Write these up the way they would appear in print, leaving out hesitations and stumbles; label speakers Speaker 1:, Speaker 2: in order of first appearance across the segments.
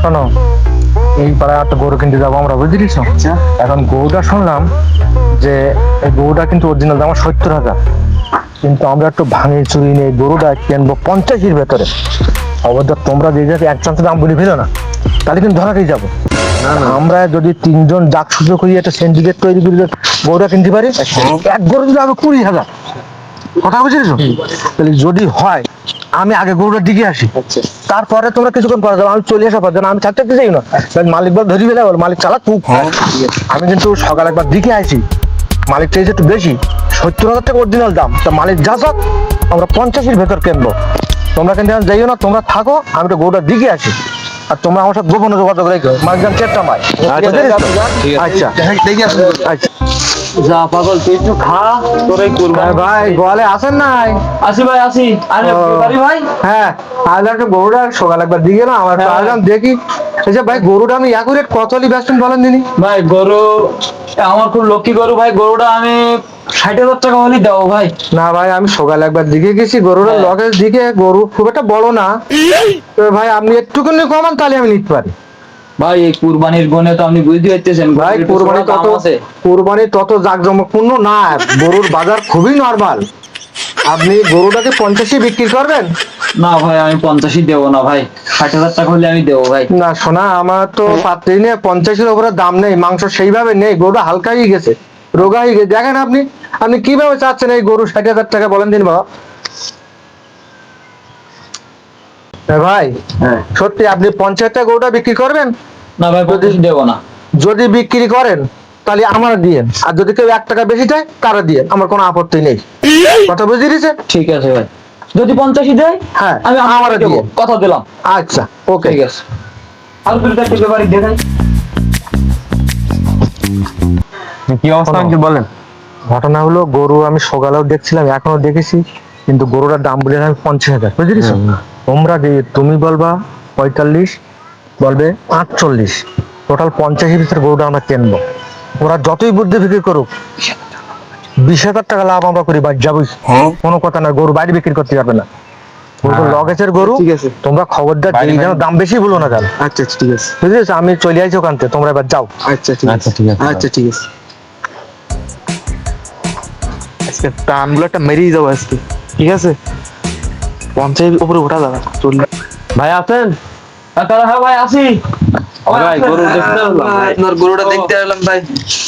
Speaker 1: শোনো, এই পাড়ায় একটা গরু কিনতে যাবো আমরা, বুঝলি? এখন গরুটা শুনলাম যে এই গরুটা কিন্তু অরিজিনাল দাম 70,000, কিন্তু আমরা একটু ভাঙে চুরি নিয়ে গরুটা কিনবো 50-এর ভেতরে। অবশ্যই তোমরা যে এক চান্সে দাম বলে ফেলো না, তাহলে কিন্তু ধরাতেই যাবো। আমরা যদি তিনজন যাক সুযোগ করি একটা সিন্ডিকেট তৈরি করে গরুটা কিনতে পারি, এক গরু যদি আমি 20,000, কথা বুঝেছো? তাহলে যদি হয় আমি আগে গরুটার দিকে আসি, তারপরে তোমরা কিছুক্ষণ করা যাবে, আমি চলে আসা পর আমি থাকতে চাই না, মালিক বল ধরি ফেলে বল মালিক চালা খুব। আমি কিন্তু সকাল একবার দিকে আসি, মালিক চাইছে একটু বেশি, 70,000 টাকা অরিজিনাল দাম, তা মালিক যা যাক আমরা 50-এর ভেতর কিনবো। তোমরা কিন্তু যাইও না, তোমরা থাকো, আমি তো গরুটার দিকে আসি, আর তোমরা আমার সাথে গোপনে যোগাযোগ রেখো, মালিক যান চেষ্টা পাই। আচ্ছা দেখি আসুন। আচ্ছা
Speaker 2: যা পাগল, তুই একটু খা, তোরাই করবো।
Speaker 1: ভাই গোয়ালে আসেন নাই?
Speaker 2: আসি ভাই, আসি। আরে বাড়ি ভাই,
Speaker 1: হ্যাঁ আজ একটা গরুটা সকাল একবার দিকে না আমার আসলাম দেখি। আচ্ছা ভাই গরুটা আমি অ্যাকুরেট কত হলি বেচবেন বলেন দিনি?
Speaker 2: ভাই গরু আমার খুব লক্ষ্মী গরু ভাই, গরুটা আমি 60,000 টাকা হলেই দেবো ভাই।
Speaker 1: না ভাই আমি সকাল একবার দিকে গেছি, গরুটা লগের দিকে, গরু খুব একটা বড় না, তো ভাই আপনি একটুখানি কমান তাহলে আমি নিতে পারি।
Speaker 2: ভাই এই কুরবানির গনে তো আপনি বুঝতে পারতেছেন
Speaker 1: ভাই কুরবানি তত জাঁকজমকপূর্ণ না, গরুর বাজার খুবই নরমাল। আপনি গরুটাকে 50-এ বিক্রি করবেন?
Speaker 2: না ভাই আমি 50-ই দেবো না ভাই, 60,000 টাকা হলে আমি দেবো ভাই।
Speaker 1: না শোনা, আমার তো পাত্রী নিয়ে 50-এর উপরে দাম নেই, মাংস সেইভাবে নেই, গরুটা হালকা হয়ে গেছে, রোগা হয়ে গেছে। দেখেন আপনি আপনি কিভাবে চাচ্ছেন এই গরু 60,000 টাকা বলেন দিন বাবা? ভাই সত্যি আপনি 50 টাকা গরুটা বিক্রি করবেন?
Speaker 2: না ভাই 25 দেবো না।
Speaker 1: যদি বিক্রি করেন তাহলে আমার দিয়েন, আর যদি কেউ 1 টাকা বেশি চায় তারা দিয়ে, আমার কোনো আপত্তি নেই। কথা বুঝে দিয়েছেন?
Speaker 2: ঠিক আছে ভাই, যদি 50-ই দেয়
Speaker 1: হ্যাঁ
Speaker 2: আমি
Speaker 1: আমার
Speaker 2: দেবো,
Speaker 1: দিয়ে
Speaker 2: কথা দিলাম।
Speaker 1: আচ্ছা ওকে।
Speaker 2: ঠিক আছে, আর দুটো একটা ব্যাপারে দেখাই।
Speaker 1: কি অবস্থা কি বলেন? ঘটনা হলো গরু আমি সকালেও দেখছিলাম, এখনো দেখেছি, কিন্তু গরুটার দাম বলে আমি 50,000, বুঝেছিস? তোমরা যে তুমি বলবা 45, বলবে 48, টোটাল 50-এর ভিতরে গরুটা আমরা কিনবো। ওরা যতই বুদ্ধি বিক্রি করুক 20,000 টাকা লাভ আমরা করি, বাদ যাবই, কোনো কথা না, গরু বাইরে বিক্রি করতে যাবে না। গরু লগেজের গরু,
Speaker 3: ঠিক আছে
Speaker 1: তোমরা খবরদার যেই যেন দাম বেশি বলো না কেন।
Speaker 3: আচ্ছা ঠিক আছে,
Speaker 1: বুঝেছো? আমি চলে আইছি ওখান থেকে, তোমরা এবার যাও।
Speaker 3: আচ্ছা ঠিক আছে, আচ্ছা ঠিক আছে। আজকে টানগুলো একটা মেরেই যাবো আজকে, ঠিক আছে? 50-এর উপরে ওঠা যাবে না, চললে।
Speaker 1: ভাই আছেন?
Speaker 2: হ্যাঁ ভাই আসি।
Speaker 3: ভাই গরু দেখতে এলাম ভাই, আপনার গরুটা দেখতে এলাম ভাই।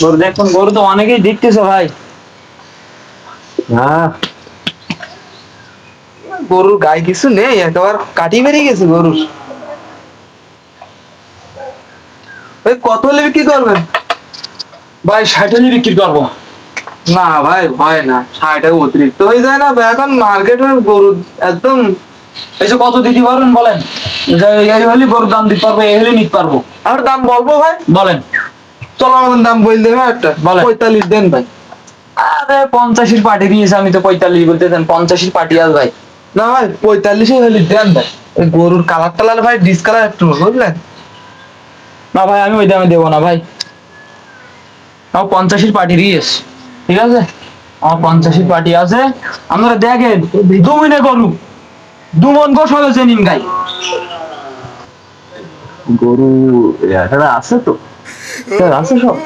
Speaker 2: গরু দেখুন, গরু তো অনেকেই দেখতেছে ভাই।
Speaker 1: হ্যাঁ
Speaker 3: গরুর গায়ে কিছু নেই, একেবারে কাটি বেরিয়ে গেছে গরুর। ভাই কত হলে বিক্রি করবেন?
Speaker 2: ভাই 60 হলে বিক্রি করবো।
Speaker 3: না ভাই হয় না, 60 অতিরিক্ত হয়ে যায় না ভাই, এখন মার্কেটের গরু একদম।
Speaker 2: এই যে কত দিতে পারবেন বলেন, যে এই হলে গরুর দাম দিতে পারবো, এই হলে নিতে পারবো।
Speaker 3: আর দাম বলবো ভাই?
Speaker 2: বলেন।
Speaker 3: চলো আমাদের দাম বল দেবে একটা,
Speaker 2: বলেন।
Speaker 3: 45 দেন ভাই।
Speaker 2: আরে 50-এর পার্টি দিয়েছে, আমি তো 45 বলতেছেন, 50-এর পার্টি আস ভাই।
Speaker 3: না ভাই 45 হলে দেন ভাই, ওই গরুর কালার টালার ভাই ডিসকালার একটু বুঝলেন।
Speaker 2: না ভাই আমি ওই দামে দেবো না ভাই, আমার 50-এর পার্টি দিয়েছে, ঠিক আছে? আমার 50-এর পার্টি আছে, আপনারা দেখেন 2 মিনিট গরু 2 মন গোস হয়েছে নিন গাই।
Speaker 3: গরু আছে তো, আছে সব।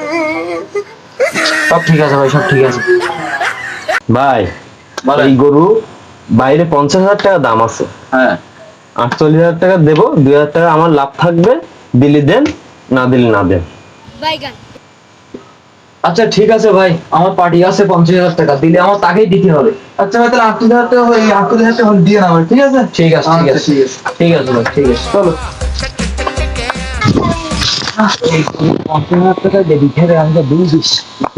Speaker 2: সব ঠিক আছে ভাই, সব ঠিক আছে
Speaker 4: ভাই। এই গরু বাইরে 50,000 টাকা দাম আছে,
Speaker 2: হ্যাঁ
Speaker 4: 48,000 টাকা দেবো, 2,000 টাকা আমার লাভ থাকবে, দিলি দেন, না দিলি না দেন।
Speaker 2: আচ্ছা ঠিক আছে ভাই, আমার পার্টি আছে 50,000 টাকা, দিলে আমার তাকেই দিতে হবে।
Speaker 3: আচ্ছা ভাই তাহলে 8,000 টাকা ওই 8,000 টাকা দিয়ে না ভাই, ঠিক আছে?
Speaker 2: ঠিক আছে ঠিক
Speaker 3: আচ্ছা,
Speaker 2: আছে
Speaker 3: ঠিক আছে।
Speaker 2: ঠিক আছে ভাই, ঠিক আছে চলো। এই 50,000 টাকা দিয়ে দিতে হবে, আমি তো বুঝিস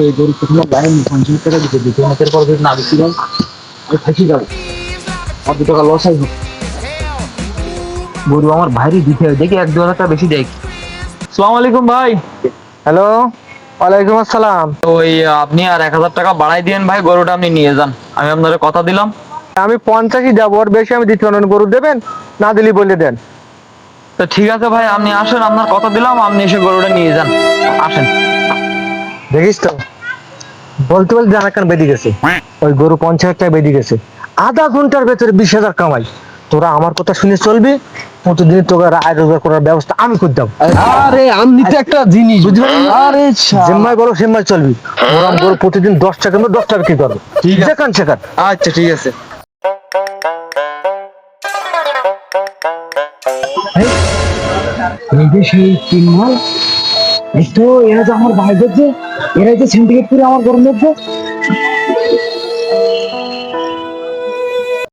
Speaker 2: এই গরু প্রথমে লাইন 50,000 টাকা দিতে দিতে মাসের পর যদি না বিক্রি হয় আমি ফাঁসি যাবো, আর 2 টাকা লসাই হোক। গরু আমার ভাইরই দিতে হবে, দেখি 1-2 টাকা বেশি দেয়। আসসালামু আলাইকুম ভাই।
Speaker 1: হ্যালো, ওয়ালাইকুম আসসালাম।
Speaker 2: ওই আপনি আর 1,000 টাকা বাড়াই দিন ভাই, গরুটা আপনি নিয়ে যান, আমি আপনাদের কথা দিলাম।
Speaker 1: আমি 50-ই যাবো, ওর বেশি আমি দিতে পারবো না। গরু দেবেন, না দিলি বলে দেন।
Speaker 2: তো ঠিক আছে ভাই, আপনি আসেন, আপনার কথা দিলাম, আপনি এসে গরুটা নিয়ে যান, আসেন।
Speaker 1: দেখিস তো বলতে বলতে জানা কান বেরিয়ে গেছে, ওই গরু 50,000 টাকা বেরিয়ে গেছে, আধা ঘন্টার ভেতরে 20,000 কামাই। তোরা আমার কথা শুনে চলবি, প্রতিদিন তোকে আয় রোজগার করার ব্যবস্থা আমি করে দেবো।
Speaker 3: আরে আমি তো একটা জিনিস
Speaker 1: বুঝতে পারলি?
Speaker 3: আরে
Speaker 1: জিম্মায় বলো সিম্মায় চলবি। ওরম করে প্রতিদিন 10 টাকা 10 টাকা কি করবো?
Speaker 3: ঠিক আছে।
Speaker 1: যেখান সেখান।
Speaker 3: আচ্ছা ঠিক আছে।
Speaker 5: এই যে সেই তিন মাল এই তো এরা যে আমার ভাই দেখছে, এরাই যে সিন্ডিকেট করে আমার ঘরের মধ্যে